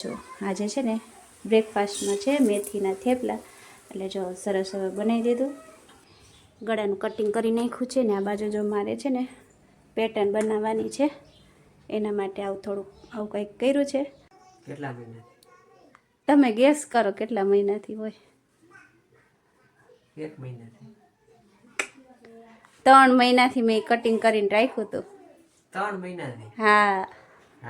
જો આજે છે ને બ્રેકફાસ્ટમાં છે મેથીના થેપલા, એટલે જો સરસ બનાવી દીધું. ગળાનું કટિંગ કરી નાખ્યું છે ને આ બાજુ જો મારે છે ને પેટર્ન બનાવવાની છે, એના માટે આવું કંઈક કર્યું છે. કેટલા મહિના? તમે ગેસ કરો કેટલા મહિનાથી હોય. 1 મહિનાથી. 3 મહિનાથી મેં કટિંગ કરીને રાખ્યું હતું. 3 મહિનાથી? હા.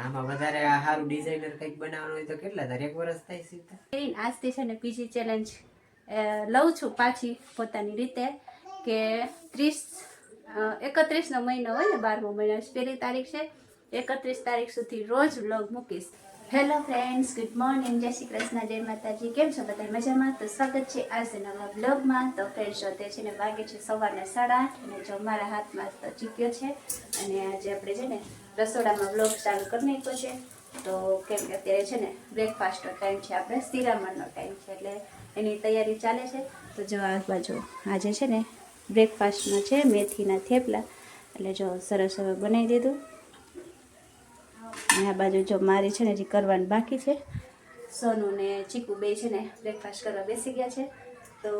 આમાં વધારે સારું ડિઝાઇનર કંઈક બનાવવાનું હોય તો કેટલા થાય? 1 વર્ષ થાય સીધા? આજથી છે ને પીજી ચેલેન્જ લઉં છું પાછી પોતાની રીતે, કે 31નો મહિનો હોય ને 12મો મહિનો, પહેલી તારીખ છે, 31 તારીખ સુધી રોજ વ્લોગ મૂકીશ. હેલો ફ્રેન્ડ્સ, ગુડ મોર્નિંગ, જય શ્રી કૃષ્ણ, જય માતાજી. કેમ છો બધા? મજામાં? તો સ્વાગત છે આજના નવા બ્લોગમાં. તો ફ્રેન્ડ્સ તે છે ને વાગે છે સવારના 8:30 અને જો મારા હાથમાં તો ચીક્યો છે અને આજે આપણે છે ને રસોડામાં બ્લોગ ચાલુ કરી નાખ્યો છે. તો કેમ કે અત્યારે છે ને બ્રેકફાસ્ટનો ટાઈમ છે, આપણે શિરામણનો ટાઈમ છે, એટલે એની તૈયારી ચાલે છે. તો જો આ બાજુ આજે છે ને બ્રેકફાસ્ટમાં છે મેથીના થેપલા, એટલે જો સરસ બનાવી દીધું. અને આ બાજુ જો મારી છે ને હજી કરવાનું બાકી છે. સોનું ને ચીકુ બે છે ને બ્રેકફાસ્ટ કરવા બેસી ગયા છે. તો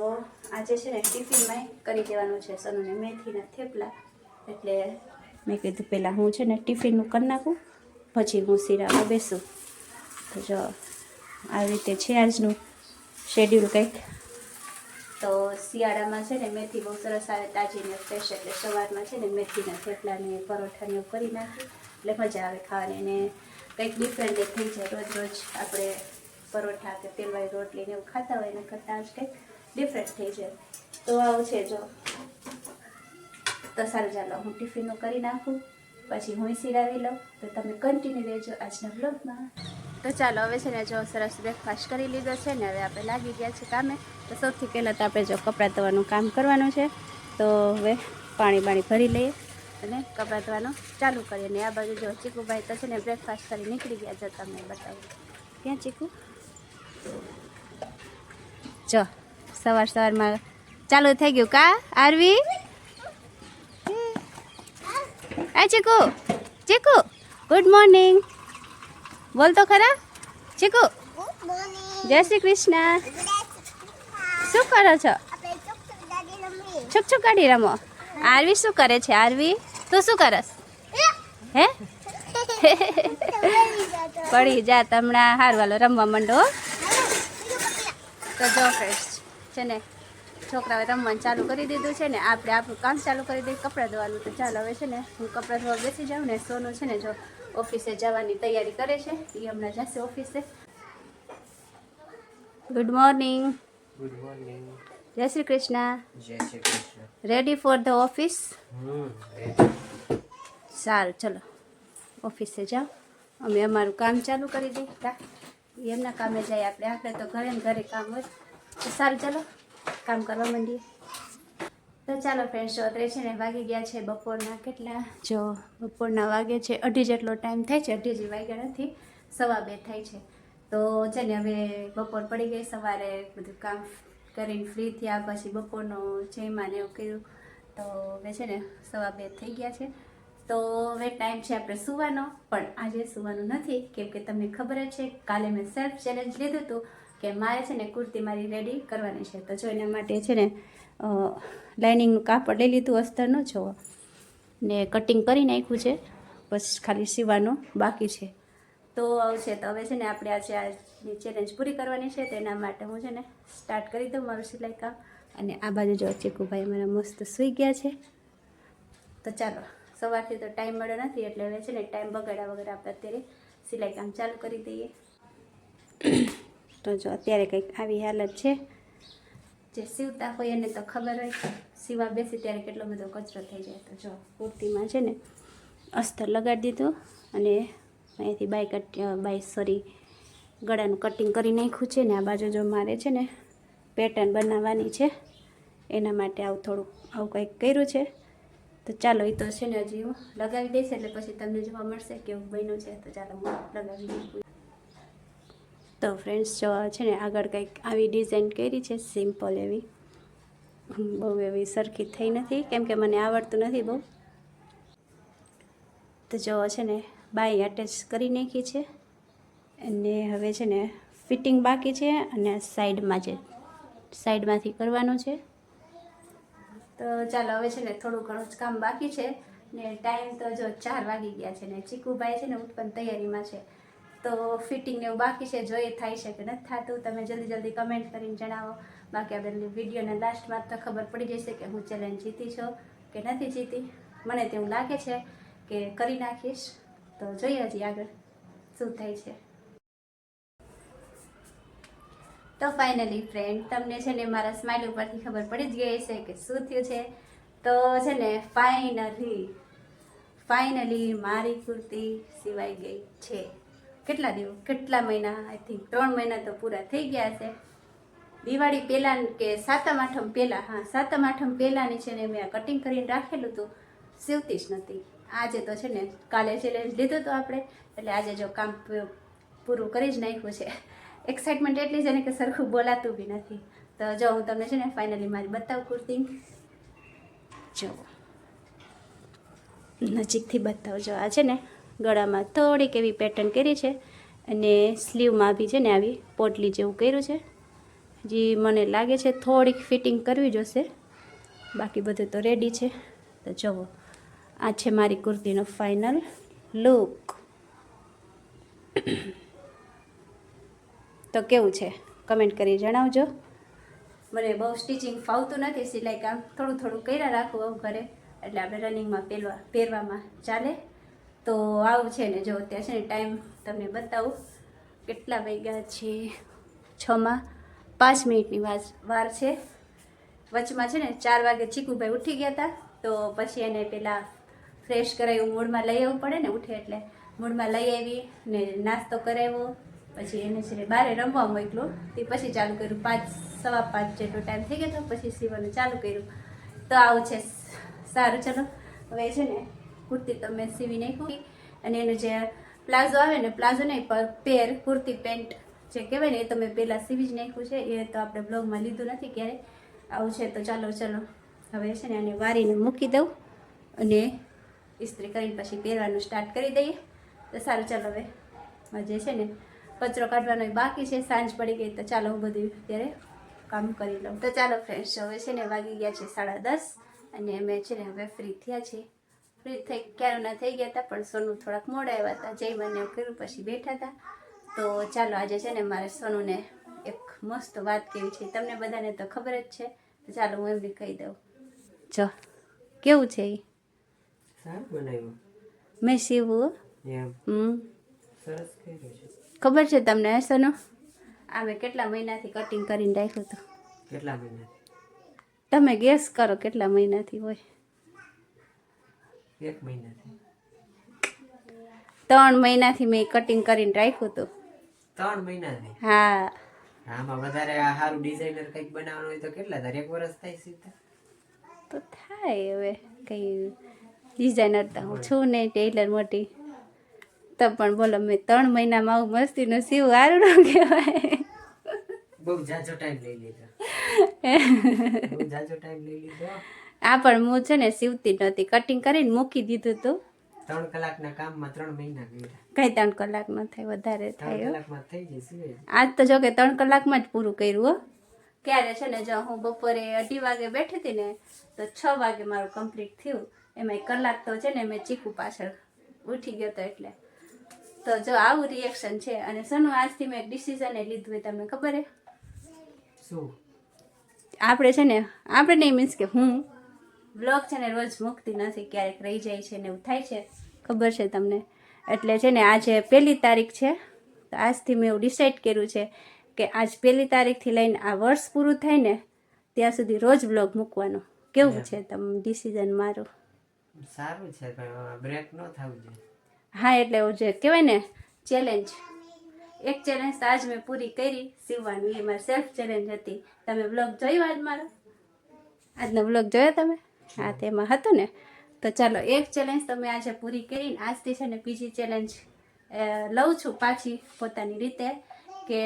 આજે છે ને ટિફિનમાં કરી દેવાનું છે સોનુને મેથીના થેપલા, એટલે મેં કીધું પહેલાં હું છે ને ટિફિનનું કરી નાખું, પછી હું શીરામાં બેસું. તો જો આવી રીતે છે આજનું શેડ્યુલ કંઈક. તો શિયાળામાં છે ને મેથી બહુ સરસ આવે તાજી ને ફ્રેશ, એટલે સવારમાં છે ને મેથીના થેપલાને પરોઠાને એવું કરી નાખી એટલે મજા આવે ખાવાની. અને કંઈક ડિફરન્ટ થઈ જાય. રોજ રોજ આપણે પરોઠા કે તેલવાળી રોટલીને એવું ખાતા હોય એના કરતાં જ કંઈક ડિફરન્ટ થઈ જાય. તો આવું છે જો. તો સારું, ચાલો હું ટિફિનનું કરી નાખું, પછી હું સિરાવી લઉં. તો તમે કન્ટિન્યુ રહેજો આજના બ્લોગમાં. તો ચાલો હવે છે ને જો સરસ બ્રેકફાસ્ટ કરી લીધો છે ને હવે આપણે લાગી ગયા છે કામે. તો સૌથી પહેલાં તો આપણે જો કપડાં ધોવાનું કામ કરવાનું છે. તો હવે પાણી ભરી લઈએ અને કપડાં ધોવાનું ચાલુ કરીએ. અને આ બાજુ જો ચીકુભાઈ તો છે ને બ્રેકફાસ્ટ કરી નીકળી ગયા. જો તમને બતાવું, ક્યાં ચીકુ? જો સવારમાં ચાલુ થઈ ગયું કા આરવી? આ ચીકુ, ચીકુ ગુડ મોર્નિંગ બોલ તો ખરા. ચીકુ જય શ્રી કૃષ્ણ. શું કરો છો? છુક છુક ગાડી રમો. આરવી શું કરે છે? આરવી તું શું કરસ? હે પડી જા હમણાં. હારવાલો રમવા માંડો. તો જો ફ્રેન્ડ્સ છે ને છોકરાઓએ રમવાનું ચાલુ કરી દીધું છે ને આપણે આપણું કામ ચાલુ કરી દઈએ કપડાં ધોવાનું. તો ચાલો હવે છે ને હું કપડાં ધોવા બેસી જાઉં. ને સોનું છે ને જો ઓફિસે જવાની તૈયારી કરે છે, એ હમણાં જશે ઓફિસે. Good morning. Good morning. જય શ્રી કૃષ્ણ. જય Shri Krishna. Ready for the office? સારું, ચલો ઓફિસે જાઓ. અમે અમારું કામ ચાલુ કરી દઈએ, એમના કામે જાય. આપણે તો ઘરે ને ઘરે કામ હોય. તો સારું, ચાલો કામ કરવા માંડીએ. તો ચાલો ફ્રેન્ડ્સ, અત્યારે છે ને વાગી ગયા છે બપોરના કેટલા, જો બપોરના વાગે છે 2:30 જેટલો ટાઈમ થાય છે. 2:30 વાગ્યા નથી, 2:15 થાય છે. તો છે ને હવે બપોર પડી ગઈ. સવારે બધું કામ કરીને ફ્રી થયા, પછી બપોરનો જમ્યા ને એવું કર્યું. તો હવે છે ને 2:15 થઈ ગયા છે. તો હવે ટાઈમ છે આપણે સૂવાનો. પણ આજે સૂવાનું નથી, કેમ કે તમને ખબર જ છે કાલે મેં સેલ્ફ ચેલેન્જ લીધું હતું કે મારે છે ને કુર્તી મારી રેડી કરવાની છે. તો જો એના માટે છે ને લાઇનિંગનું કાપડ લઈ લીધું અસ્તરનું જો, ને કટિંગ કરી નાખ્યું છે, બસ ખાલી સીવાનું બાકી છે. તો આવશે તો હવે છે ને આપણે આજે આજની ચેલેન્જ પૂરી કરવાની છે. તેના માટે હું છે ને સ્ટાર્ટ કરી દઉં મારું સિલાઈ કામ. અને આ બાજુ જો ચીકુભાઈ મારા મસ્ત સૂઈ ગયા છે. તો ચાલો, સવારથી તો ટાઈમ મળ્યો નથી, એટલે હવે છે ને ટાઈમ બગાડ્યા વગર આપણે અત્યારે સિલાઈ કામ ચાલુ કરી દઈએ. તો જો અત્યારે કંઈક આવી હાલત છે. જે સીવતા હોય એને તો ખબર હોય, સીવા બેસી ત્યારે કેટલો બધો કચરો થઈ જાય. તો જો કુર્તીમાં છે ને અસ્તર લગાડી દીધું અને અહીંયાથી ગળાનું કટિંગ કરી નાખ્યું છે. ને આ બાજુ જો મારે છે ને પેટર્ન બનાવવાની છે, એના માટે આવું કંઈક કર્યું છે. તો ચાલો એ તો છે ને હજી હું લગાવી દઈશ, એટલે પછી તમને જોવા મળશે કેવું બન્યું છે. તો ચાલો હું લગાવી દઈશ. તો ફ્રેન્ડ્સ જો છે ને આગળ કંઈક આવી ડિઝાઇન કરી છે, સિમ્પલ એવી, બહુ એવી સરખી થઈ નથી, કેમ કે મને આવડતું નથી બહુ. તો જો છે ને બાય અટેચ કરી નાખી છે, અને હવે છે ને ફિટિંગ બાકી છે અને સાઈડમાંથી કરવાનું છે. તો ચાલો હવે છે ને થોડું ઘણું જ કામ બાકી છે ને ટાઈમ તો જો 4 વાગી ગયા છે ને ચીકુભાઈ છે ને ઉઠવાની તૈયારીમાં છે. તો ફિટિંગ ને એવું બાકી છે, જોઈએ થાય છે કે નથી થતું. તમે જલ્દી કમેન્ટ કરીને જણાવો. બાકી આપણે વિડીયોના લાસ્ટમાં તો ખબર પડી જશે કે હું ચેલેન્જ જીતી છું કે નથી જીતી. મને તેવું લાગે છે કે કરી નાખીશ. તો જોઈએ હજી આગળ શું થાય છે. તો ફાઇનલી ફ્રેન્ડ, તમને છે ને મારા સ્માઇલ ઉપરથી ખબર પડી જ ગઈ છે કે શું થયું છે. તો છે ને ફાઇનલી મારી કુર્તી સિવાય ગઈ છે. કેટલા મહિના, આઈ થિંક 3 મહિના તો પૂરા થઈ ગયા છે. દિવાળી પહેલાં કે સાતમ આઠમ પહેલાંની છે ને મેં કટિંગ કરીને રાખેલું હતું, સીવતી જ નથી. આજે તો છે ને કાલે ચેલેન્જ લીધું હતું આપણે, એટલે આજે જો કામ પૂરું કરી જ નાખ્યું છે. એક્સાઇટમેન્ટ એટલી છે ને કે સરખું બોલાતું બી નથી. તો જો હું તમને છે ને ફાઇનલી મારી બતાવું કુર્તી. જો નજીકથી બતાવજો. આ છે ને ગળામાં થોડીક એવી પેટર્ન કરી છે અને સ્લીવમાં બી છે ને આવી પોટલી જેવું કર્યું છે. જે મને લાગે છે થોડીક ફિટિંગ કરવી જોશે, બાકી બધું તો રેડી છે. તો જુઓ, આ છે મારી કુર્તીનો ફાઇનલ લુક. તો કેવું છે કમેન્ટ કરી જણાવજો. મને બહુ સ્ટિચિંગ ફાવતું નથી, સિલાઈ કામ થોડું કર્યા રાખવું ઘરે, એટલે આપણે રનિંગમાં પહેરવામાં ચાલે. તો આવું છે ને જો અત્યારે છે ને ટાઈમ તમને બતાવું કેટલા વાગ્યા છે. 6:05 મિનિટની વાર છે. વચમાં છે ને 4 વાગે ચીકુભાઈ ઉઠી ગયા હતા, તો પછી એને પહેલાં ફ્રેશ કરાવ્યું, મૂડમાં લઈ આવવું પડે ને ઉઠે એટલે. મૂડમાં લઈ આવી ને નાસ્તો કરાવ્યો, પછી એને છે ને બહાર રમવા મોકલું. તે પછી ચાલુ કર્યું, 5:15 જેટલો ટાઈમ થઈ ગયો હતો, પછી સીવવાનું ચાલુ કર્યું. તો આવું છે. સારું, ચલો હવે છે ને કુર્તી તો મેં સીવી નાખી. અને એનું જે પ્લાઝો આવે ને, પ્લાઝો નહીં પણ કુર્તી પેન્ટ જે કહેવાય ને, એ તો મેં પહેલાં સીવી જ નાખ્યું છે. એ તો આપણે બ્લોગમાં લીધું નથી ક્યારે. આવું છે. તો ચાલો હવે છે ને આને વારીને મૂકી દઉં અને ઇસ્ત્રી કરીને પછી પહેરવાનું સ્ટાર્ટ કરી દઈએ. તો સારું, ચાલો હવે જે છે ને કચરો કાઢવાનો બાકી છે, સાંજ પડી ગઈ. તો ચાલો હું બધું અત્યારે કામ કરી લઉં. તો ચાલો ફ્રેન્ડ્સ, હવે છે ને વાગી ગયા છે 10:30 અને અમે છે ને હવે ફ્રી થયા છીએ. ફ્રી થઈ ક્યારના થઈ ગયા હતા, પણ સોનું થોડાક મોડા આવ્યા હતા. જઈ મને કર્યું પછી બેઠા હતા. તો ચાલો આજે છે ને મારે સોનુને એક મસ્ત વાત કેવી છે, તમને બધાને તો ખબર જ છે. તો ચાલો હું એમને કહી દઉં. જો કેવું છે એ સારું બનાવ્યું મેં સીવું. સરસ કર્યું છે. ખબર છે તમને સોનુ? આ મેં કેટલા મહિનાથી કટિંગ કરીને રાખ્યું હતું. કેટલા મહિના? તમે ગેસ કરો કેટલા મહિનાથી હોય. 1 મહિનાથી. 3 મહિનાથી મેં કટિંગ કરીને રાખ્યું હતું. 3 મહિનાથી? હા. આમાં વધારે સારું ડિઝાઇનર કંઈક બનાવવાનું હોય તો કેટલા થાય? 1 વર્ષ થાય સીધા? તો થાય. હવે કઈ ડિઝાઇનર તો હું છું નહીં, ટેલર મોટી. તો પણ બોલો, મેં 3 મહિનામાં આવું મસ્તીનું સીવું સારું ન કહેવાય. બહુ જાજો ટાઈમ લઈ લીધો. આ પણ હું છે ને સીવતી નહોતી, કટિંગ કરીને મૂકી દીધું હતું. 3 કલાકના કામમાં 3 મહિના કર્યા. કઈ 3 કલાક ન થાય, વધારે થાય. 3 કલાકમાં થઈ જશે. આજ તો જો કે 3 કલાકમાં જ પૂરું કર્યું હો. ક્યારે છે ને જો હું બપોરે 2:30 વાગે બેઠી હતી ને, તો 6 વાગે મારું કમ્પ્લીટ થયું. એમાં 1 કલાક તો છે ને મેં ચીકુ પાછળ ઉઠી ગયો હતો એટલે. તો જો આવું રિએક્શન છે. અને સોનુ, આજથી મેં એક ડિસિઝન લીધું હોય, તમને ખબર હે? શું? આપણે નહીં, મીન્સ કે હું બ્લોગ છે ને રોજ મૂકતી નથી, ક્યારેક રહી જાય છે ને એવું થાય છે, ખબર છે તમને. એટલે છે ને આજે 1 તારીખ છે, તો આજથી મેં એવું ડિસાઈડ કર્યું છે કે આજ 1 તારીખથી લઈને આ વર્ષ પૂરું થાય ને ત્યાં સુધી રોજ બ્લોગ મૂકવાનો. કેવું છે તમે ડિસિઝન મારું? સારું છે, બ્રેક ન થવું જોઈએ. હા, એટલે એવું જે કહેવાય ને ચેલેન્જ, એક ચેલેન્જ તો આજ મેં પૂરી કરી સીવવાની. એ મારી સેલ્ફ ચેલેન્જ હતી. તમે બ્લોગ જોયો આજનો બ્લોગ જોયો તમે? હા, તેમાં હતું ને. તો ચાલો, એક ચેલેન્જ તમે આજે પૂરી કરીને આજથી છે ને બીજી ચેલેન્જ લઉં છું પાછી પોતાની રીતે, કે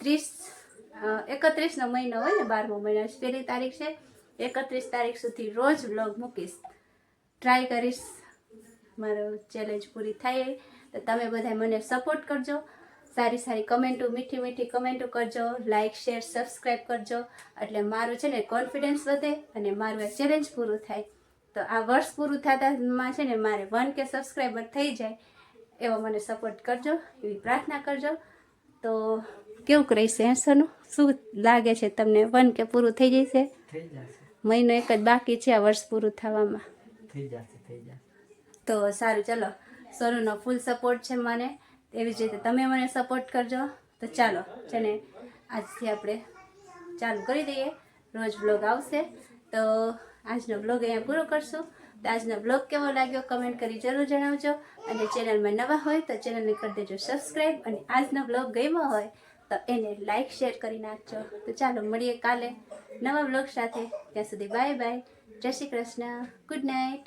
31નો મહિનો હોય ને, 12મો મહિનો, 1 તારીખ છે, 31 તારીખ સુધી રોજ બ્લોગ મૂકીશ. ટ્રાય કરીશ મારો ચેલેન્જ પૂરી થાય. તો તમે બધા મને સપોર્ટ કરજો, સારી સારી કમેન્ટો, મીઠી મીઠી કમેન્ટો કરજો, લાઇક શેર સબસ્ક્રાઈબ કરજો, એટલે મારું છે ને કોન્ફિડન્સ વધે અને મારું આ ચેલેન્જ પૂરું થાય. તો આ વર્ષ પૂરું થતામાં છે ને મારે 1K સબસ્ક્રાઈબર થઈ જાય એવો મને સપોર્ટ કરજો, એવી પ્રાર્થના કરજો. તો કેવું રહેશે સોનું, શું લાગે છે તમને? 1K પૂરું થઈ જશે? થઈ જશે. મહિનો એક જ બાકી છે આ વર્ષ પૂરું થવામાં. થઈ જશે. તો સારું, ચલો, સોનુનો ફૂલ સપોર્ટ છે મને, એવી જ રીતે તમે મને સપોર્ટ કરજો. તો ચાલો છે ને આજથી આપણે ચાલુ કરી દઈએ, રોજ બ્લોગ આવશે. તો આજનો બ્લોગ અહીંયા પૂરો કરશું. તો આજનો બ્લોગ કેવો લાગ્યો કમેન્ટ કરી જરૂર જણાવજો, અને ચેનલમાં નવા હોય તો ચેનલને કરી દેજો સબસ્ક્રાઈબ, અને આજનો બ્લોગ ગમ્યો હોય તો એને લાઈક શેર કરી નાખજો. તો ચાલો મળીએ કાલે નવા બ્લોગ સાથે. ત્યાં સુધી બાય બાય, જય શ્રી કૃષ્ણ, ગુડ નાઇટ.